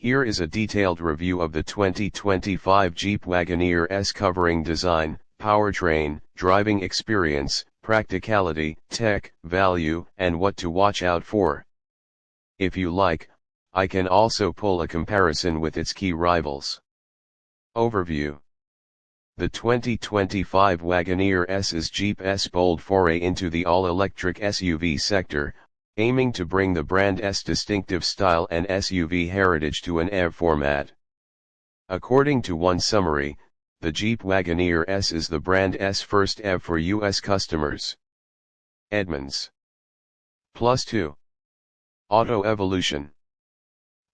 Here is a detailed review of the 2025 Jeep Wagoneer S covering design, powertrain, driving experience, practicality, tech, value, and what to watch out for. If you like, I can also pull a comparison with its key rivals. Overview. The 2025 Wagoneer S is Jeep's bold foray into the all-electric SUV sector, aiming to bring the brand's distinctive style and SUV heritage to an EV format. According to one summary, the Jeep Wagoneer S is the brand's first EV for US customers. Edmunds. +2. Auto Evolution.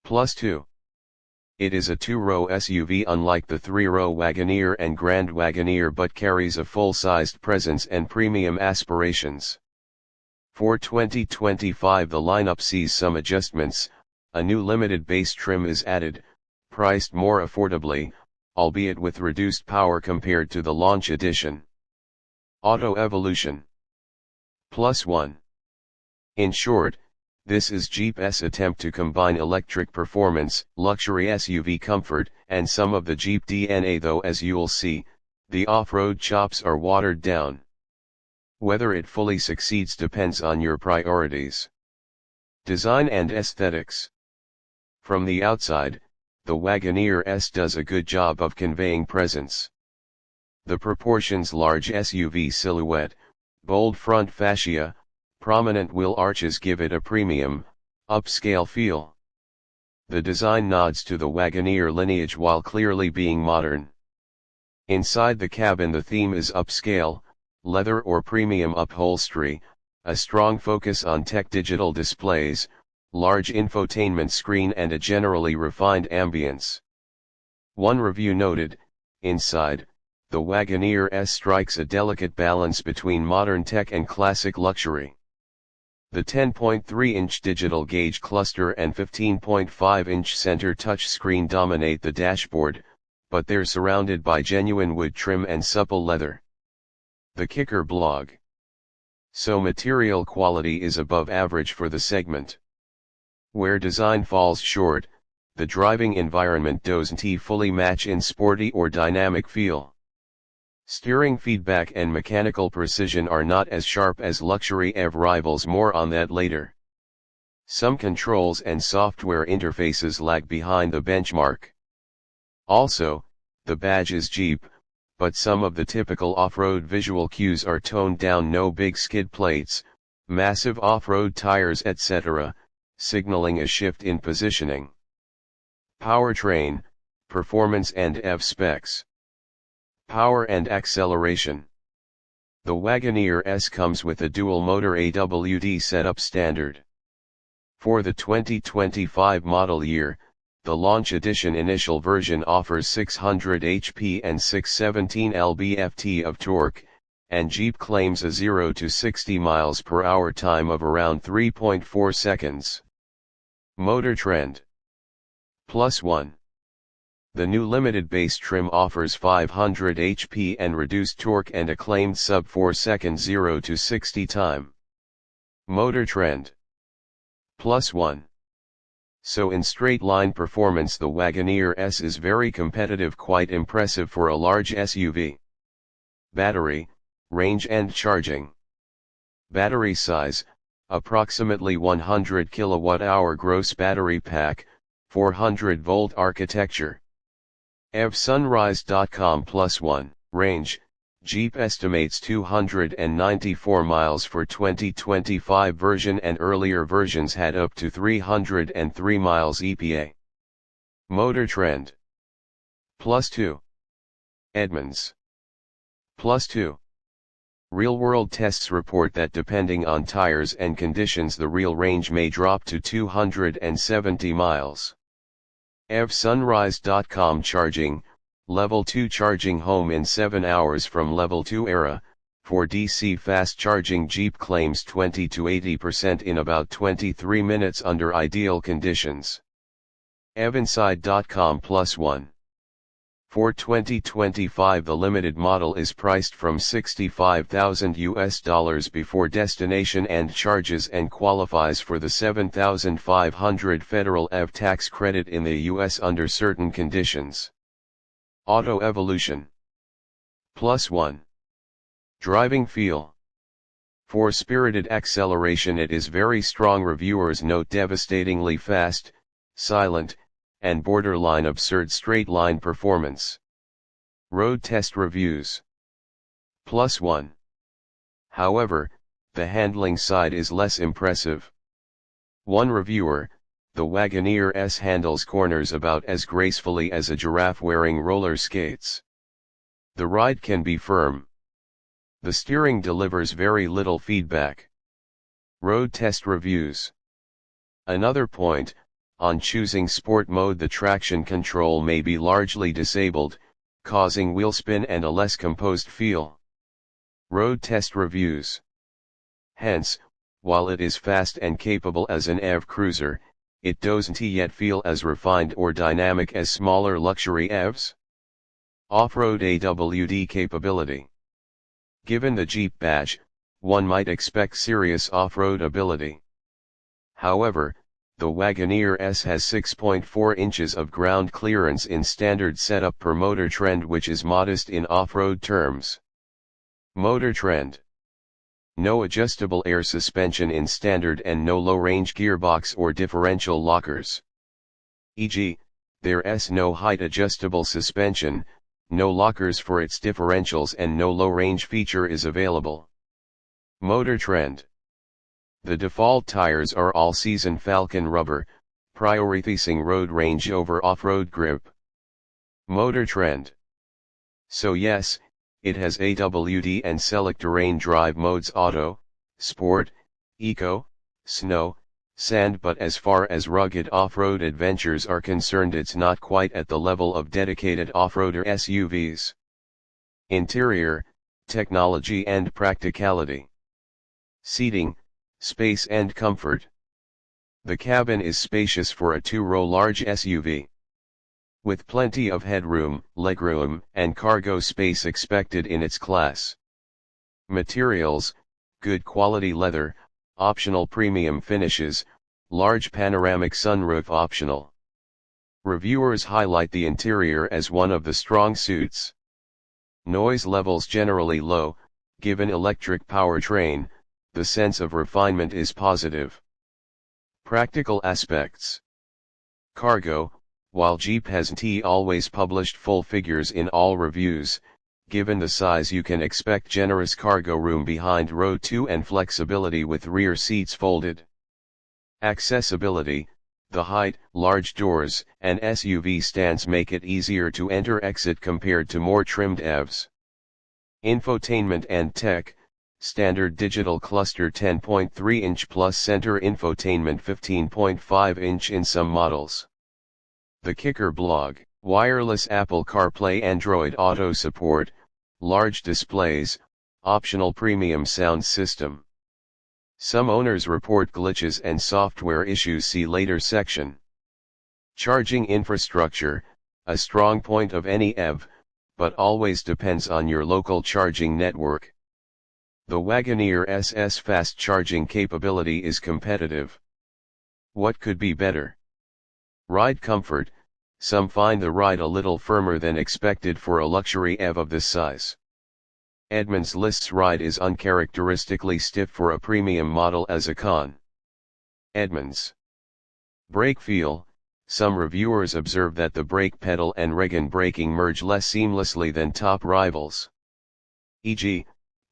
+2. It is a two-row SUV unlike the three-row Wagoneer and Grand Wagoneer, but carries a full-sized presence and premium aspirations. For 2025 the lineup sees some adjustments. A new limited base trim is added, priced more affordably, albeit with reduced power compared to the launch edition. Auto Evolution. +1. In short, this is Jeep's attempt to combine electric performance, luxury SUV comfort, and some of the Jeep DNA, though as you'll see, the off-road chops are watered down. Whether it fully succeeds depends on your priorities. Design and aesthetics. From the outside, the Wagoneer S does a good job of conveying presence. The proportions: large SUV silhouette, bold front fascia, prominent wheel arches give it a premium, upscale feel. The design nods to the Wagoneer lineage while clearly being modern. Inside the cabin the theme is upscale, leather or premium upholstery, a strong focus on tech, digital displays, large infotainment screen, and a generally refined ambience. One review noted, inside, the Wagoneer S strikes a delicate balance between modern tech and classic luxury. The 10.3-inch digital gauge cluster and 15.5-inch center touchscreen dominate the dashboard, but they're surrounded by genuine wood trim and supple leather. The Kicker blog. So material quality is above average for the segment. Where design falls short, the driving environment doesn't fully match in sporty or dynamic feel. Steering feedback and mechanical precision are not as sharp as luxury EV rivals, more on that later. Some controls and software interfaces lag behind the benchmark. Also, the badge is Jeep, but some of the typical off-road visual cues are toned down: no big skid plates, massive off-road tires, etc., signaling a shift in positioning. Powertrain, performance and EV specs. Power and acceleration. The Wagoneer S comes with a dual-motor AWD setup standard. For the 2025 model year, the launch edition initial version offers 600 HP and 617 lb-ft of torque, and Jeep claims a 0 to 60 mph time of around 3.4 seconds. Motor trend. +1. The new limited base trim offers 500 HP and reduced torque and a claimed sub 4 second 0 to 60 time. Motor trend. +1. So in straight line performance the Wagoneer S is very competitive, quite impressive for a large SUV. Battery, range and charging. Battery size, approximately 100 kWh gross battery pack, 400 volt architecture. EVsunrise.com. +1. Range, Jeep estimates 294 miles for 2025 version, and earlier versions had up to 303 miles EPA. Motor trend. +2. Edmunds. +2. Real-world tests report that depending on tires and conditions the real range may drop to 270 miles. EVsunrise.com. Charging, Level 2 charging home in 7 hours from Level 2 era. For DC fast charging Jeep claims 20 to 80% in about 23 minutes under ideal conditions. EVinside.com. +1. For 2025 the limited model is priced from $65,000 before destination and charges and qualifies for the $7,500 federal EV tax credit in the US under certain conditions. Auto evolution. +1. Driving feel. For spirited acceleration it is very strong. Reviewers note devastatingly fast, silent, and borderline absurd straight-line performance. Road test reviews. +1. However, the handling side is less impressive. One reviewer, the Wagoneer S handles corners about as gracefully as a giraffe wearing roller skates. The ride can be firm. The steering delivers very little feedback. Road test reviews. Another point, on choosing sport mode the traction control may be largely disabled, causing wheel spin and a less composed feel. Road test reviews. Hence, while it is fast and capable as an EV cruiser, it doesn't yet feel as refined or dynamic as smaller luxury EVs. Off-road AWD capability. Given the Jeep badge, one might expect serious off-road ability. However, the Wagoneer S has 6.4 inches of ground clearance in standard setup per Motor Trend, which is modest in off-road terms. Motor Trend. No adjustable air suspension in standard and no low-range gearbox or differential lockers. E.g., there's no height adjustable suspension, no lockers for its differentials and no low-range feature is available. Motor Trend. The default tires are all-season Falcon rubber, prioritizing road range over off-road grip. Motor Trend. So yes, it has AWD and select terrain drive modes: auto, sport, eco, snow, sand, but as far as rugged off-road adventures are concerned it's not quite at the level of dedicated off-roader SUVs. Interior, technology and practicality. Seating, space and comfort. The cabin is spacious for a two-row large SUV. With plenty of headroom, legroom, and cargo space expected in its class. Materials, good quality leather, optional premium finishes, large panoramic sunroof optional. Reviewers highlight the interior as one of the strong suits. Noise levels generally low, given electric powertrain, the sense of refinement is positive. Practical aspects. Cargo. While Jeep hasn't always published full figures in all reviews, given the size you can expect generous cargo room behind row 2 and flexibility with rear seats folded. Accessibility. The height, large doors, and SUV stands make it easier to enter-exit compared to more trimmed EVs. Infotainment and tech. Standard digital cluster 10.3-inch plus center infotainment 15.5-inch in some models. The Kicker blog. Wireless Apple CarPlay, Android Auto support, large displays, optional premium sound system. Some owners report glitches and software issues, see later section. Charging infrastructure, a strong point of any EV, but always depends on your local charging network. The Wagoneer SS fast charging capability is competitive. What could be better? Ride comfort. Some find the ride a little firmer than expected for a luxury EV of this size. Edmunds lists ride is uncharacteristically stiff for a premium model as a con. Edmunds. Brake feel. Some reviewers observe that the brake pedal and regen braking merge less seamlessly than top rivals. E.g.,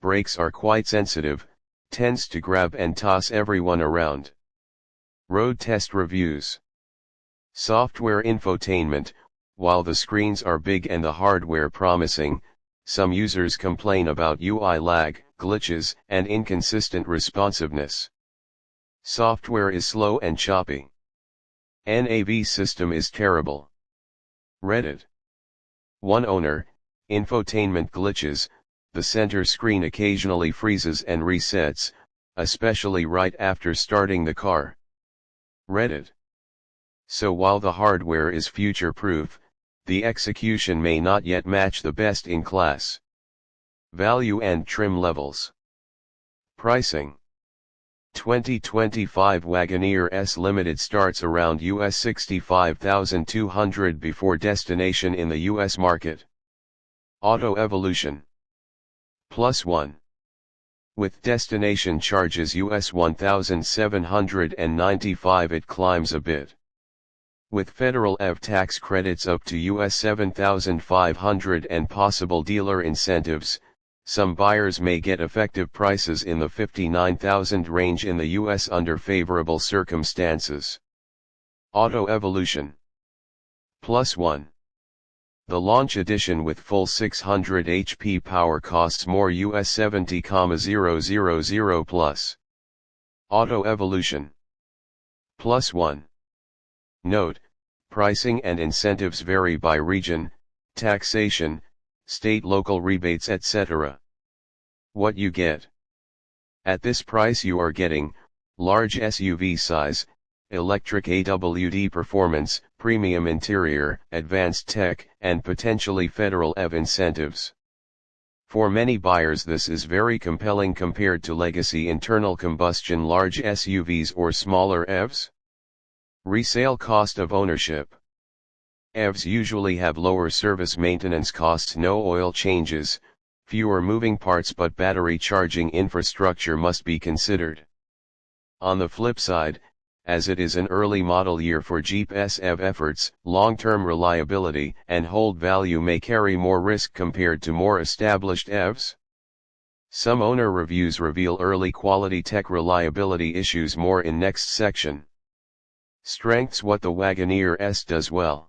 brakes are quite sensitive, tends to grab and toss everyone around. Road test reviews. Software infotainment. While the screens are big and the hardware promising, some users complain about UI lag, glitches, and inconsistent responsiveness. Software is slow and choppy. NAV system is terrible. Reddit. One owner, infotainment glitches, the center screen occasionally freezes and resets, especially right after starting the car. Reddit. So while the hardware is future-proof, the execution may not yet match the best in class. Value and trim levels. Pricing. 2025 Wagoneer S Limited starts around US $65,200 before destination in the US market. Auto evolution. +1. With destination charges US $1,795 it climbs a bit. With federal EV tax credits up to US $7,500 and possible dealer incentives, some buyers may get effective prices in the $59,000 range in the US under favorable circumstances. Auto evolution. +1. The launch edition with full 600 HP power costs more US $70,000 plus. Auto evolution. +1. Note, pricing and incentives vary by region, taxation, state-local rebates etc. What you get. At this price you are getting, large SUV size, electric AWD performance, premium interior, advanced tech, and potentially federal EV incentives. For many buyers this is very compelling compared to legacy internal combustion large SUVs or smaller EVs. Resale cost of ownership. EVs usually have lower service maintenance costs, no oil changes, fewer moving parts, but battery charging infrastructure must be considered. On the flip side, as it is an early model year for Jeep's EV efforts, long-term reliability and hold value may carry more risk compared to more established EVs. Some owner reviews reveal early quality tech reliability issues, more in next section. Strengths. What the Wagoneer S does well.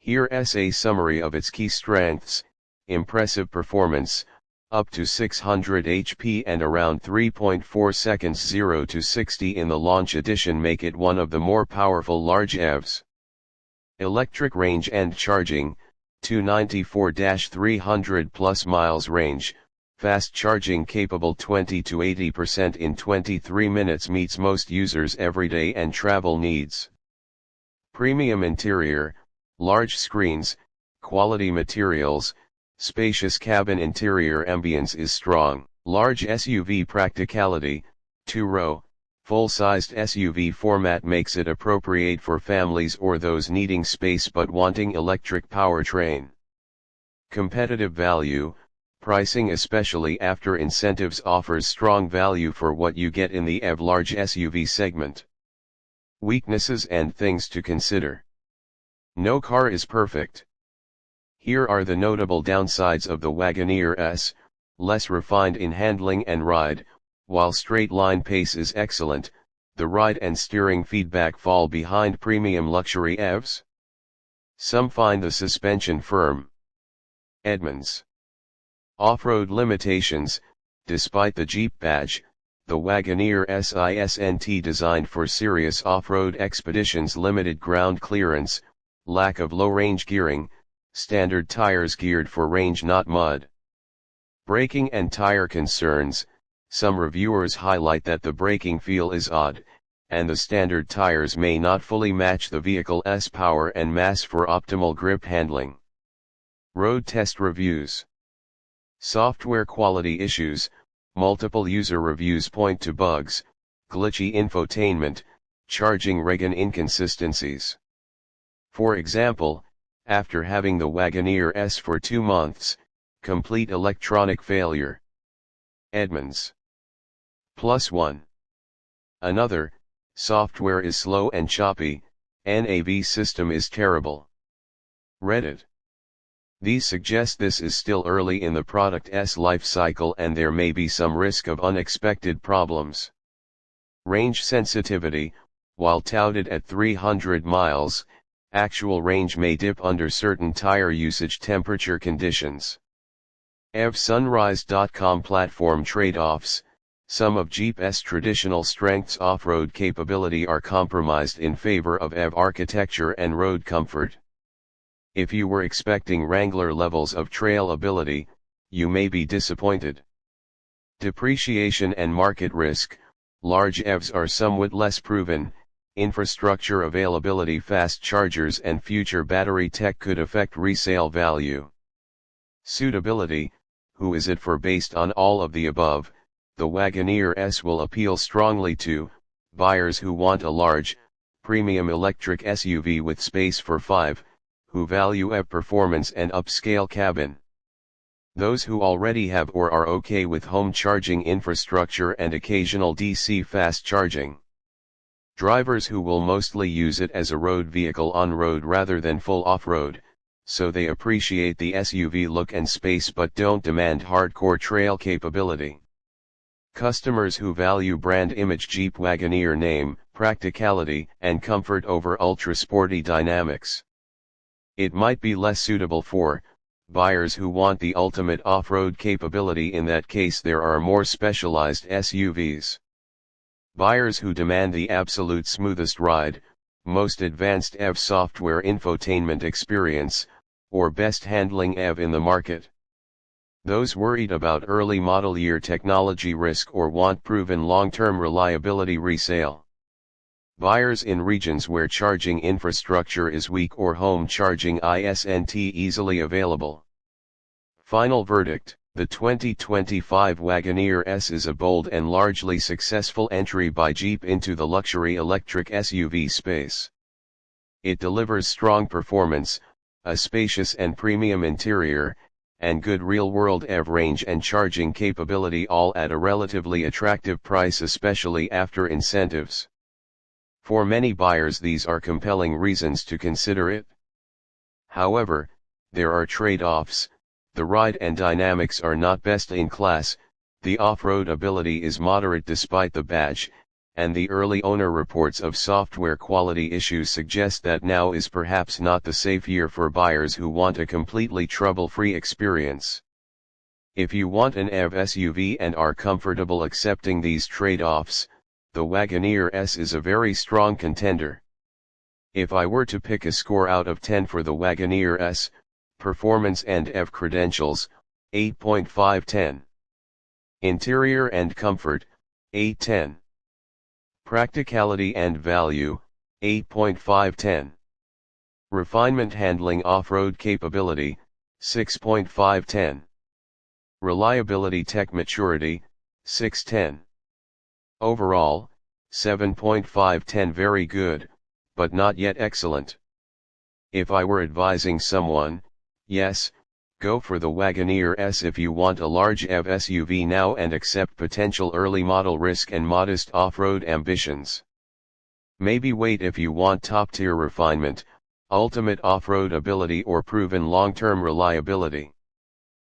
Here's a summary of its key strengths: impressive performance, up to 600 HP and around 3.4 seconds 0 to 60 in the launch edition make it one of the more powerful large EVs. Electric range and charging, 294-300 plus miles range, fast charging capable 20 to 80% in 23 minutes, meets most users' everyday and travel needs. Premium interior, large screens, quality materials, spacious cabin interior, ambience is strong. Large SUV practicality, 2-row, full-sized SUV format makes it appropriate for families or those needing space but wanting electric powertrain. Competitive value. Pricing, especially after incentives, offers strong value for what you get in the EV large SUV segment. Weaknesses and things to consider. No car is perfect. Here are the notable downsides of the Wagoneer S: less refined in handling and ride. While straight-line pace is excellent, the ride and steering feedback fall behind premium luxury EVs. Some find the suspension firm. Edmunds. Off-road limitations. Despite the Jeep badge, the Wagoneer S isn't designed for serious off-road expeditions. Limited ground clearance, lack of low-range gearing, standard tires geared for range not mud. Braking and tire concerns. Some reviewers highlight that the braking feel is odd, and the standard tires may not fully match the vehicle's power and mass for optimal grip handling. Road test reviews. Software quality issues. Multiple user reviews point to bugs, glitchy infotainment, charging reggae inconsistencies. For example, after having the Wagoneer S for 2 months, complete electronic failure. Edmunds. +1. Another, software is slow and choppy, NAV system is terrible. Reddit. These suggest this is still early in the product's life cycle and there may be some risk of unexpected problems. Range sensitivity. While touted at 300 miles, actual range may dip under certain tire usage temperature conditions. EVSunrise.com platform trade-offs. Some of Jeep's traditional strengths, off-road capability, are compromised in favor of EV architecture and road comfort. If you were expecting Wrangler levels of trail ability, you may be disappointed. Depreciation and market risk. Large EVs are somewhat less proven, infrastructure availability, fast chargers and future battery tech could affect resale value. Suitability, who is it for? Based on all of the above, the Wagoneer S will appeal strongly to buyers who want a large, premium electric SUV with space for five, who value EV performance and upscale cabin. Those who already have or are okay with home charging infrastructure and occasional DC fast charging. Drivers who will mostly use it as a road vehicle on-road rather than full off-road, so they appreciate the SUV look and space but don't demand hardcore trail capability. Customers who value brand image, Jeep Wagoneer name, practicality, and comfort over ultra-sporty dynamics. It might be less suitable for buyers who want the ultimate off-road capability. In that case, there are more specialized SUVs. Buyers who demand the absolute smoothest ride, most advanced EV software infotainment experience, or best handling EV in the market. Those worried about early model year technology risk or want proven long-term reliability. Resale. Buyers in regions where charging infrastructure is weak or home charging isn't easily available. Final verdict: the 2025 Wagoneer S is a bold and largely successful entry by Jeep into the luxury electric SUV space. It delivers strong performance, a spacious and premium interior, and good real-world EV range and charging capability, all at a relatively attractive price, especially after incentives. For many buyers, these are compelling reasons to consider it. However, there are trade-offs. The ride and dynamics are not best in class, the off-road ability is moderate despite the badge, and the early owner reports of software quality issues suggest that now is perhaps not the safe year for buyers who want a completely trouble-free experience. If you want an EV SUV and are comfortable accepting these trade-offs, the Wagoneer S is a very strong contender. If I were to pick a score out of 10 for the Wagoneer S, performance and EV credentials, 8.5/10. Interior and comfort, 8/10. Practicality and value, 8.5/10. Refinement, handling, off-road capability, 6.5/10. Reliability, tech maturity, 6/10. Overall, 7.5/10. Very good, but not yet excellent. If I were advising someone, yes, go for the Wagoneer S if you want a large EV SUV now and accept potential early model risk and modest off-road ambitions. Maybe wait if you want top-tier refinement, ultimate off-road ability or proven long-term reliability.